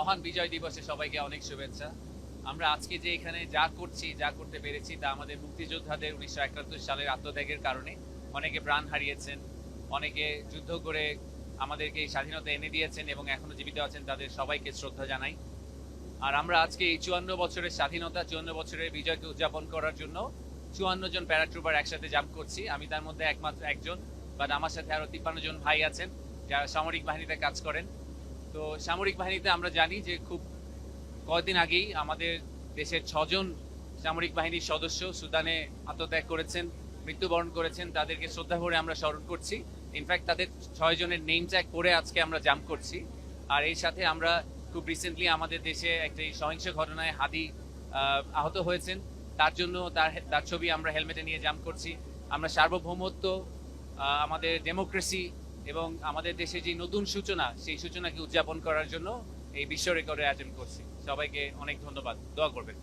মহান বিজয় দিবসে সবাইকে অনেক শুভেচ্ছা। আমরা আজকে যে এখানে যা করছি, যা করতে পেরেছি তা আমাদের মুক্তিযোদ্ধাদের 1971 সালের আত্মত্যাগের কারণে। অনেকে প্রাণ হারিয়েছেন, অনেকে যুদ্ধ করে আমাদেরকে এই স্বাধীনতা এনে দিয়েছেন এবং এখনো জীবিত আছেন, তাদের সবাইকে শ্রদ্ধা জানাই। আর আমরা আজকে এই 54 বছরের স্বাধীনতা, 54 বছরের বিজয়কে উদযাপন করার জন্য 54 জন প্যারাট্রুপার একসাথে জাম্প করছি। আমি তার মধ্যে একমাত্র একজন, বাট আমার সাথে আরো 53 জন ভাই আছেন যারা সামরিক বাহিনীতে কাজ করেন। তো সামরিক বাহিনীতে আমরা জানি যে খুব কয়েকদিন আগেই আমাদের দেশের 6 জন সামরিক বাহিনীর সদস্য সুদানে আত্মত্যাগ করেছেন, মৃত্যুবরণ করেছেন। তাদেরকে শ্রদ্ধা ভরে আমরা স্মরণ করছি। ইনফ্যাক্ট তাদের 6 জনের নেম ট্যাগ করে আজকে আমরা জাম্প করছি। আর এর সাথে আমরা খুব রিসেন্টলি আমাদের দেশে একটি সহিংস ঘটনায় হাদি আহত হয়েছেন, তার জন্য তার ছবি আমরা হেলমেটে নিয়ে জাম্প করছি। আমরা সার্বভৌমত্ব, আমাদের ডেমোক্রেসি এবং আমাদের দেশে যে নতুন সূচনা, সেই সূচনাকে উদযাপন করার জন্য এই বিশ্ব রেকর্ডে আয়োজন করছি। সবাইকে অনেক ধন্যবাদ, দোয়া করবেন।